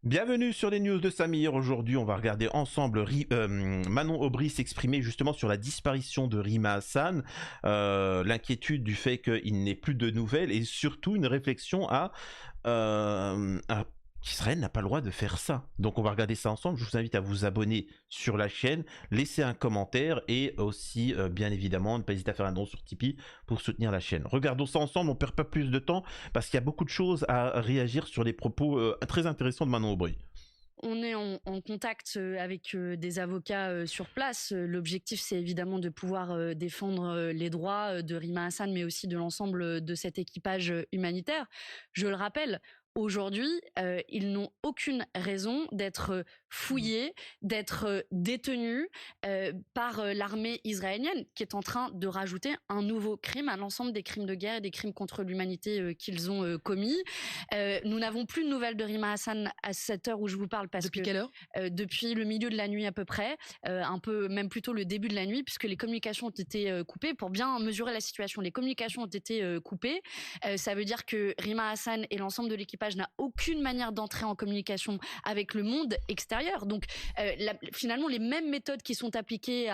Bienvenue sur les news de Samir. Aujourd'hui, on va regarder ensemble Manon Aubry s'exprimer justement sur la disparition de Rima Hassan, l'inquiétude du fait qu'il n'ait plus de nouvelles et surtout une réflexion à qu'Israël n'a pas le droit de faire ça. Donc on va regarder ça ensemble. Je vous invite à vous abonner sur la chaîne, laisser un commentaire et aussi, bien évidemment, ne pas hésiter à faire un don sur Tipeee pour soutenir la chaîne. Regardons ça ensemble, on perd pas plus de temps parce qu'il y a beaucoup de choses à réagir sur les propos très intéressants de Manon Aubry. On est en contact avec des avocats sur place. L'objectif, c'est évidemment de pouvoir défendre les droits de Rima Hassan, mais aussi de l'ensemble de cet équipage humanitaire. Je le rappelle, aujourd'hui, ils n'ont aucune raison d'être fouillés, d'être détenus par l'armée israélienne, qui est en train de rajouter un nouveau crime à l'ensemble des crimes de guerre et des crimes contre l'humanité qu'ils ont commis. Nous n'avons plus de nouvelles de Rima Hassan à cette heure où je vous parle parce depuis quelle heure depuis le milieu de la nuit à peu près, un peu même plutôt le début de la nuit, puisque les communications ont été coupées. Pour bien mesurer la situation, les communications ont été coupées. Ça veut dire que Rima Hassan et l'ensemble de l'équipage n'a aucune manière d'entrer en communication avec le monde extérieur. Donc finalement, les mêmes méthodes qui sont appliquées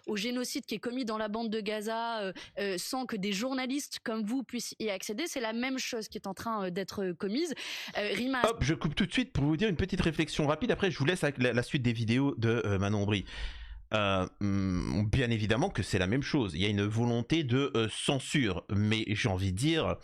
au génocide qui est commis dans la bande de Gaza sans que des journalistes comme vous puissent y accéder, c'est la même chose qui est en train d'être commise. Hop, je coupe tout de suite pour vous dire une petite réflexion rapide. Après, je vous laisse avec la suite des vidéos de Manon Aubry. Bien évidemment que c'est la même chose. Il y a une volonté de censure, mais j'ai envie de dire,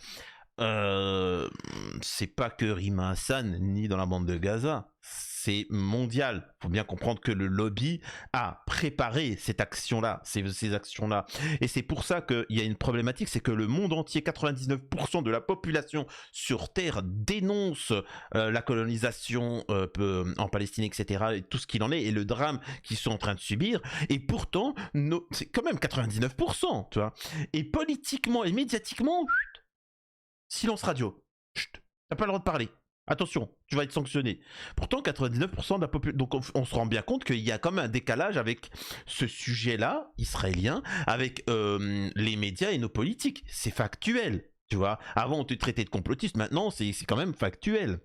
c'est pas que Rima Hassan ni dans la bande de Gaza. C'est mondial. Il faut bien comprendre que le lobby a préparé cette action-là, ces actions-là. Et c'est pour ça qu'il y a une problématique, c'est que le monde entier, 99% de la population sur Terre dénonce la colonisation en Palestine, etc. et tout ce qu'il en est, et le drame qu'ils sont en train de subir. Et pourtant, c'est quand même 99%, tu vois. Et politiquement et médiatiquement, silence radio. Chut, t'as pas le droit de parler. Attention, tu vas être sanctionné. Pourtant, 99% de la population... Donc on se rend bien compte qu'il y a quand même un décalage avec ce sujet-là, israélien, avec les médias et nos politiques. C'est factuel, tu vois. Avant, on te traitait de complotiste, maintenant, c'est quand même factuel.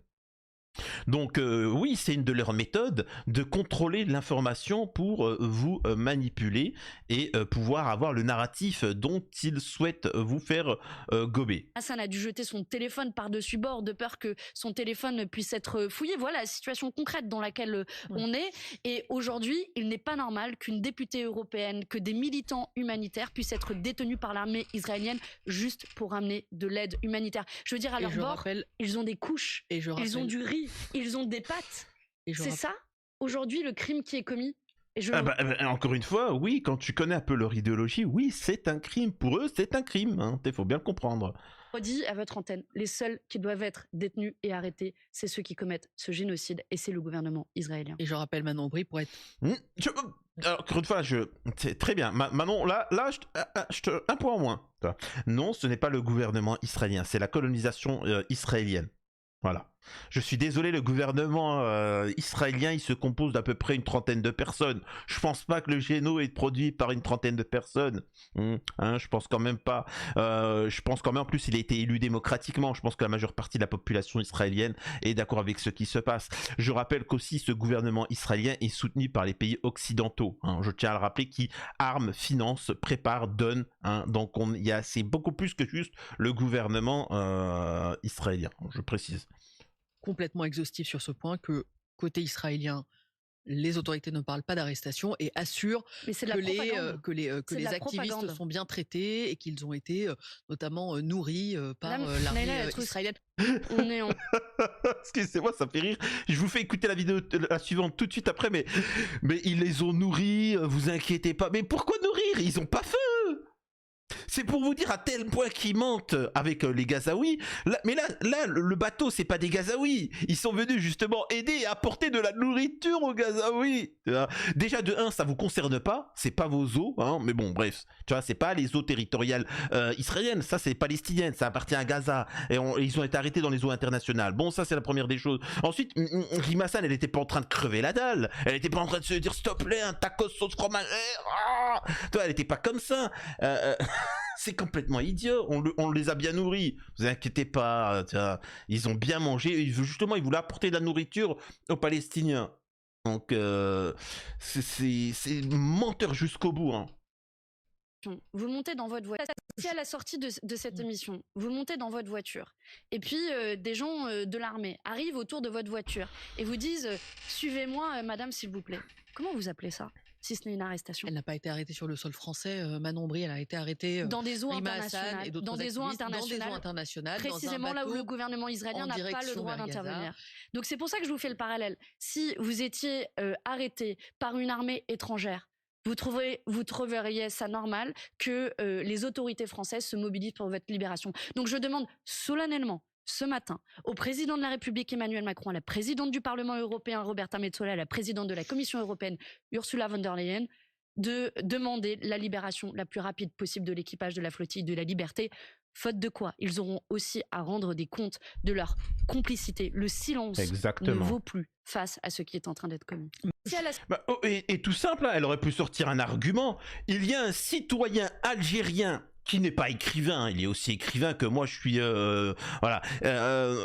Donc oui, c'est une de leurs méthodes de contrôler l'information pour vous manipuler et pouvoir avoir le narratif dont ils souhaitent vous faire gober. Hassan a dû jeter son téléphone par-dessus bord de peur que son téléphone puisse être fouillé. Voilà la situation concrète dans laquelle on est. Et aujourd'hui, il n'est pas normal qu'une députée européenne, que des militants humanitaires puissent être détenus par l'armée israélienne juste pour amener de l'aide humanitaire. Je veux dire, à leur bord, ils ont des couches, ils ont du riz, ils ont des pâtes. C'est ça, aujourd'hui, le crime qui est commis. Encore une fois, oui, quand tu connais un peu leur idéologie, oui, c'est un crime. Pour eux, c'est un crime. Hein. Il faut bien le comprendre. Je dis à votre antenne, les seuls qui doivent être détenus et arrêtés, c'est ceux qui commettent ce génocide, et c'est le gouvernement israélien. Et je rappelle Manon Aubry pour être... Alors, encore une fois, c'est très bien. Manon, là un point en moins. Non, ce n'est pas le gouvernement israélien, c'est la colonisation israélienne. Voilà. Je suis désolé, le gouvernement israélien, il se compose d'à peu près une trentaine de personnes. Je pense pas que le géno est produit par une trentaine de personnes. Je pense quand même pas. Je pense quand même, en plus, il a été élu démocratiquement. Je pense que la majeure partie de la population israélienne est d'accord avec ce qui se passe. Je rappelle qu'aussi, ce gouvernement israélien est soutenu par les pays occidentaux. Je tiens à le rappeler, qui arment, financent, préparent, donnent. Donc, c'est beaucoup plus que juste le gouvernement israélien, je précise. Complètement exhaustif sur ce point, que côté israélien, les autorités ne parlent pas d'arrestation et assurent que les activistes sont bien traités et qu'ils ont été notamment nourris par l'armée israélienne. On est en... Excusez-moi, ça fait rire. Je vous fais écouter la vidéo la suivante tout de suite après, mais ils les ont nourris, vous inquiétez pas. Mais pourquoi nourrir? Ils ont pas faim. C'est pour vous dire à tel point qu'ils mentent avec les Gazaouis. Mais là, le bateau, c'est pas des Gazaouis. Ils sont venus justement aider et apporter de la nourriture aux Gazaouis. Déjà, de 1, ça vous concerne pas. C'est pas vos eaux. Mais bon, bref. Tu vois, c'est pas les eaux territoriales israéliennes. Ça, c'est palestinienne. Ça appartient à Gaza. Et ils ont été arrêtés dans les eaux internationales. Bon, ça, c'est la première des choses. Ensuite, Rima Hassan, elle était pas en train de crever la dalle. Elle était pas en train de se dire, s'il te plaît, un tacos sauce fromage. Tu vois, elle était pas comme ça. c'est complètement idiot. On les a bien nourris. Vous inquiétez pas. Ils ont bien mangé. Justement, ils voulaient apporter de la nourriture aux Palestiniens. Donc, c'est menteur jusqu'au bout. Hein. Vous montez dans votre voiture. Si à la sortie de cette émission, vous montez dans votre voiture, et puis des gens de l'armée arrivent autour de votre voiture et vous disent suivez-moi, madame, s'il vous plaît. Comment vous appelez ça, si ce n'est une arrestation? Elle n'a pas été arrêtée sur le sol français, Manon Bry, elle a été arrêtée dans des eaux internationales, dans des eaux internationales, précisément là où le gouvernement israélien n'a pas le droit d'intervenir. Donc c'est pour ça que je vous fais le parallèle. Si vous étiez arrêté par une armée étrangère, vous trouveriez ça normal que les autorités françaises se mobilisent pour votre libération. Donc je demande solennellement ce matin au président de la République Emmanuel Macron, à la présidente du Parlement européen Roberta Metsola, à la présidente de la Commission européenne Ursula von der Leyen, de demander la libération la plus rapide possible de l'équipage de la flottille de la Liberté. Faute de quoi, ils auront aussi à rendre des comptes de leur complicité. Le silence ne vaut plus face à ce qui est en train d'être commis. Et tout simple, hein, elle aurait pu sortir un argument. Il y a un citoyen algérien qui n'est pas écrivain, il est aussi écrivain que moi je suis,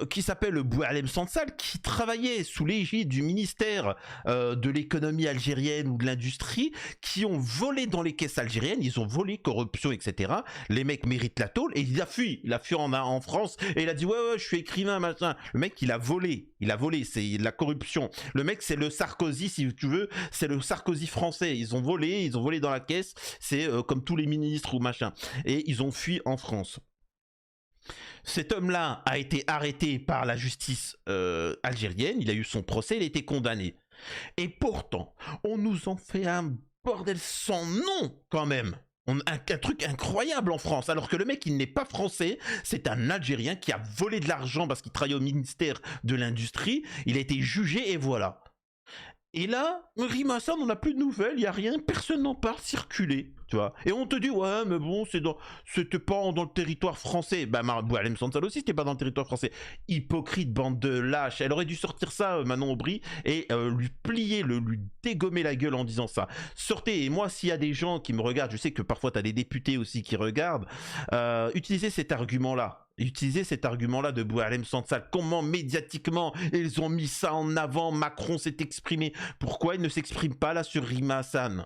qui s'appelle Boualem Sansal, qui travaillait sous l'égide du ministère de l'économie algérienne ou de l'industrie, qui ont volé dans les caisses algériennes, ils ont volé, corruption, etc. Les mecs méritent la tôle, et il a fui en France, et il a dit ouais, je suis écrivain, machin. Le mec, il a volé, c'est de la corruption. Le mec, c'est le Sarkozy, si tu veux, c'est le Sarkozy français. Ils ont volé dans la caisse, c'est comme tous les ministres ou machin. Et ils ont fui en France. Cet homme-là a été arrêté par la justice algérienne, il a eu son procès, il a été condamné. Et pourtant, on nous en fait un bordel sans nom quand même. Un truc incroyable en France, alors que le mec, il n'est pas français, c'est un Algérien qui a volé de l'argent parce qu'il travaillait au ministère de l'Industrie, il a été jugé et voilà. Et là, Rima Hassan, on n'a plus de nouvelles, il n'y a rien, personne n'en parle, circuler, tu vois. Et on te dit, ouais, mais bon, c'était pas dans le territoire français. Bah, Boualem Sansal aussi, c'était pas dans le territoire français. Hypocrite, bande de lâches. Elle aurait dû sortir ça, Manon Aubry, et lui plier, lui dégommer la gueule en disant ça. Sortez, et moi, s'il y a des gens qui me regardent, je sais que parfois t'as des députés aussi qui regardent, utilisez cet argument-là. Utiliser cet argument-là de Boualem Sansal, comment médiatiquement ils ont mis ça en avant, Macron s'est exprimé, pourquoi il ne s'exprime pas là sur Rima Hassan?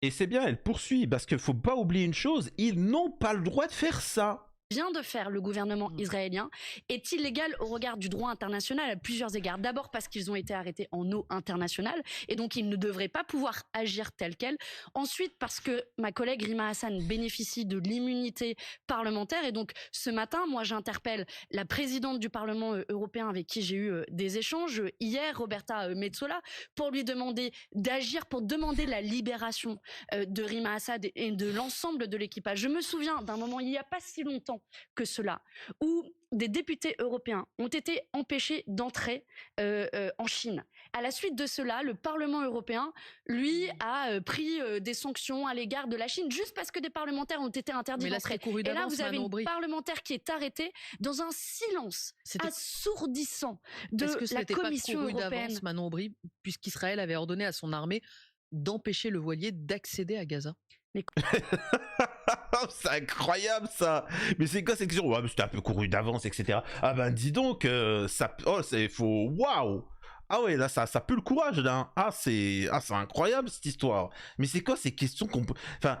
Et c'est bien, elle poursuit, parce qu'il ne faut pas oublier une chose, ils n'ont pas le droit de faire ça. Vient de faire le gouvernement israélien est illégal au regard du droit international à plusieurs égards. D'abord parce qu'ils ont été arrêtés en eau internationale et donc ils ne devraient pas pouvoir agir tel quel. Ensuite parce que ma collègue Rima Hassan bénéficie de l'immunité parlementaire et donc ce matin, moi j'interpelle la présidente du Parlement européen avec qui j'ai eu des échanges hier, Roberta Metsola, pour lui demander d'agir, pour demander la libération de Rima Hassan et de l'ensemble de l'équipage. Je me souviens d'un moment, il n'y a pas si longtemps que cela, où des députés européens ont été empêchés d'entrer en Chine. À la suite de cela, le Parlement européen, lui, a pris des sanctions à l'égard de la Chine, juste parce que des parlementaires ont été interdits d'entrer. Et là, vous avez une parlementaire qui est arrêtée dans un silence assourdissant de la Commission européenne. Manon Aubry, puisqu'Israël avait ordonné à son armée d'empêcher le voilier d'accéder à Gaza. C'est incroyable ça. Mais c'est quoi cette question? Ouais, c'était un peu couru d'avance, etc. Ah ben dis donc, ça, c'est faux. Waouh. Ah ouais, là ça pue le courage là. C'est incroyable cette histoire. Mais c'est quoi ces questions qu'on peut, enfin,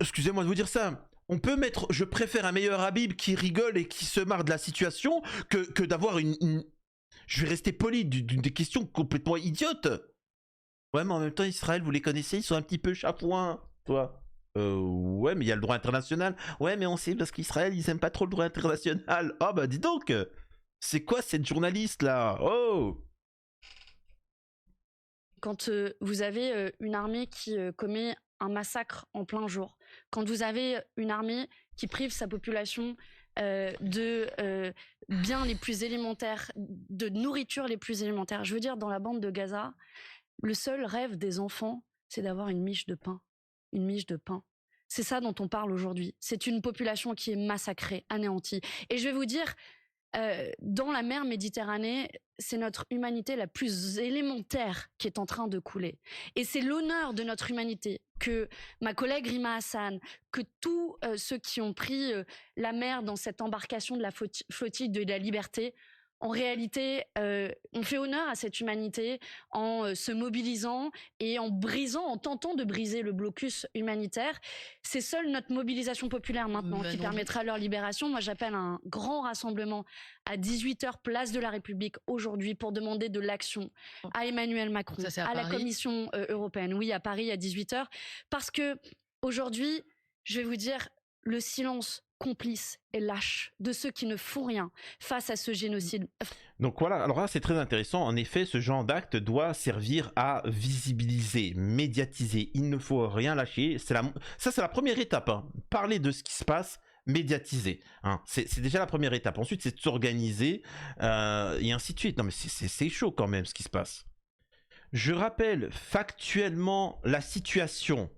excusez-moi de vous dire ça. On peut mettre, je préfère un meilleur Habib qui rigole et qui se marre de la situation que d'avoir une... Je vais rester poli, des questions complètement idiotes. Ouais, mais en même temps, Israël, vous les connaissez, ils sont un petit peu chafouins, toi. Ouais, mais il y a le droit international. Ouais, mais on sait parce qu'Israël, ils aiment pas trop le droit international. Oh, bah dis donc, c'est quoi cette journaliste là? Oh! Quand vous avez une armée qui commet un massacre en plein jour, quand vous avez une armée qui prive sa population de biens les plus élémentaires, de nourriture les plus élémentaires, je veux dire, dans la bande de Gaza, le seul rêve des enfants, c'est d'avoir une miche de pain. Une miche de pain. C'est ça dont on parle aujourd'hui. C'est une population qui est massacrée, anéantie. Et je vais vous dire, dans la mer Méditerranée, c'est notre humanité la plus élémentaire qui est en train de couler. Et c'est l'honneur de notre humanité que ma collègue Rima Hassan, que tous ceux qui ont pris la mer dans cette embarcation de la flottille de la liberté, en réalité, on fait honneur à cette humanité en se mobilisant et en tentant de briser le blocus humanitaire. C'est seule notre mobilisation populaire maintenant qui permettra leur libération. Moi, j'appelle un grand rassemblement à 18h, place de la République, aujourd'hui, pour demander de l'action à Emmanuel Macron, à la Commission européenne. Oui, à Paris, à 18h. Parce que aujourd'hui, je vais vous dire, le silence complice et lâche de ceux qui ne font rien face à ce génocide. Donc voilà, alors là c'est très intéressant, en effet ce genre d'acte doit servir à visibiliser, médiatiser, il ne faut rien lâcher, ça c'est la première étape, hein. Parler de ce qui se passe, médiatiser, hein. C'est déjà la première étape, ensuite c'est de s'organiser et ainsi de suite. Non mais c'est chaud quand même ce qui se passe. Je rappelle factuellement la situation.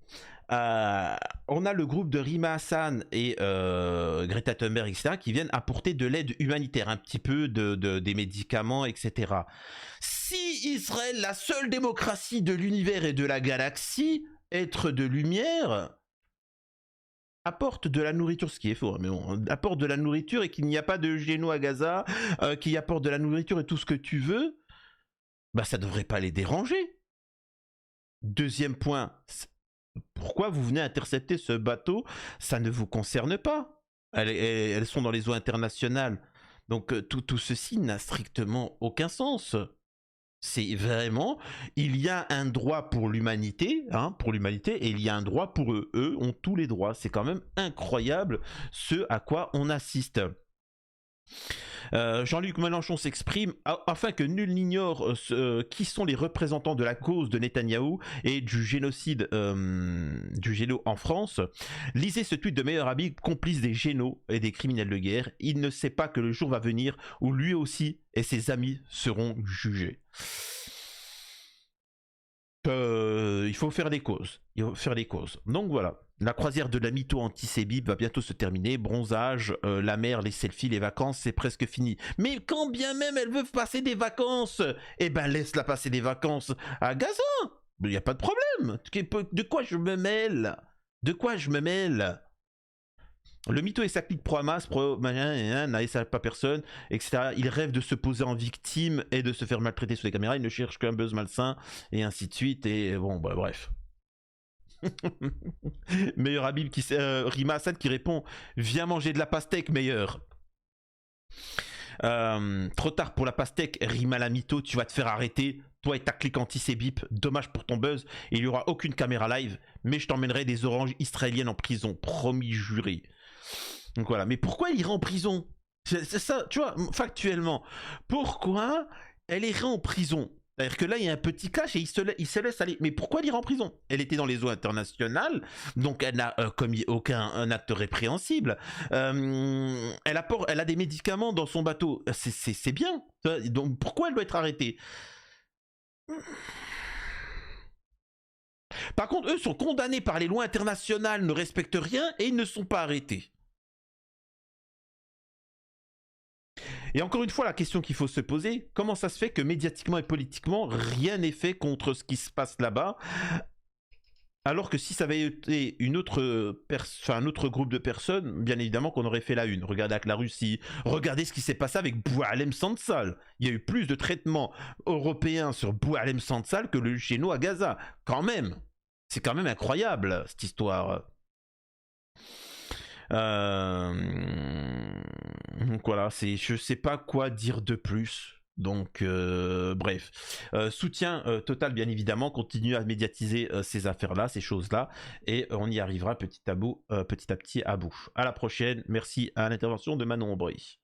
On a le groupe de Rima Hassan et Greta Thunberg, etc., qui viennent apporter de l'aide humanitaire, un petit peu des médicaments, etc. Si Israël, la seule démocratie de l'univers et de la galaxie, être de lumière, apporte de la nourriture, ce qui est faux, mais bon, apporte de la nourriture et qu'il n'y a pas de géno à Gaza, qui apporte de la nourriture et tout ce que tu veux, bah ça devrait pas les déranger. Deuxième point, pourquoi vous venez intercepter ce bateau? Ça ne vous concerne pas. Elles sont dans les eaux internationales. Donc tout ceci n'a strictement aucun sens. C'est vraiment, il y a un droit pour l'humanité, hein, et il y a un droit pour eux. Eux ont tous les droits. C'est quand même incroyable ce à quoi on assiste. Jean-Luc Mélenchon s'exprime afin que nul n'ignore qui sont les représentants de la cause de Netanyahou et du génocide du géno en France. Lisez ce tweet de Meyer Habib, complice des génos et des criminels de guerre. Il ne sait pas que le jour va venir où lui aussi et ses amis seront jugés. Il faut faire des causes. Donc voilà. La croisière de la mytho anti-Sébib va bientôt se terminer. Bronzage, la mer, les selfies, les vacances, c'est presque fini. Mais quand bien même elle veut passer des vacances, eh ben laisse-la passer des vacances à Gaza. Il n'y a pas de problème. De quoi je me mêle? Le mytho et sa clique pro-Hamas, n'aille pas personne, etc. Il rêve de se poser en victime et de se faire maltraiter sous les caméras. Il ne cherche qu'un buzz malsain et ainsi de suite. Et bon, bah, bref. Meilleur Habib Rima Hassan qui répond: viens manger de la pastèque, meilleur. Trop tard pour la pastèque, Rima la mytho, tu vas te faire arrêter. Toi et ta clique anti-Sébib, dommage pour ton buzz. Il n'y aura aucune caméra live, mais je t'emmènerai des oranges israéliennes en prison, promis juré. Donc voilà, mais pourquoi il ira en prison? C'est ça, tu vois, factuellement. Pourquoi elle irait en prison? C'est-à-dire que là, il y a un petit clash et il se laisse aller. Mais pourquoi elle ira en prison? Elle était dans les eaux internationales, donc elle n'a commis aucun acte répréhensible. Elle a des médicaments dans son bateau. C'est bien. Donc pourquoi elle doit être arrêtée? Par contre, eux sont condamnés par les lois internationales, ne respectent rien et ils ne sont pas arrêtés. Et encore une fois, la question qu'il faut se poser, comment ça se fait que médiatiquement et politiquement, rien n'est fait contre ce qui se passe là-bas, alors que si ça avait été un autre groupe de personnes, bien évidemment qu'on aurait fait la une. Regardez avec la Russie, regardez ce qui s'est passé avec Boualem Sansal. Il y a eu plus de traitements européens sur Boualem Sansal que le géno à Gaza. Quand même, c'est quand même incroyable cette histoire. Donc voilà, je sais pas quoi dire de plus. Donc bref, soutien total bien évidemment, continue à médiatiser ces affaires-là, ces choses-là, et on y arrivera petit à petit à bout. À la prochaine, merci à l'intervention de Manon Aubry.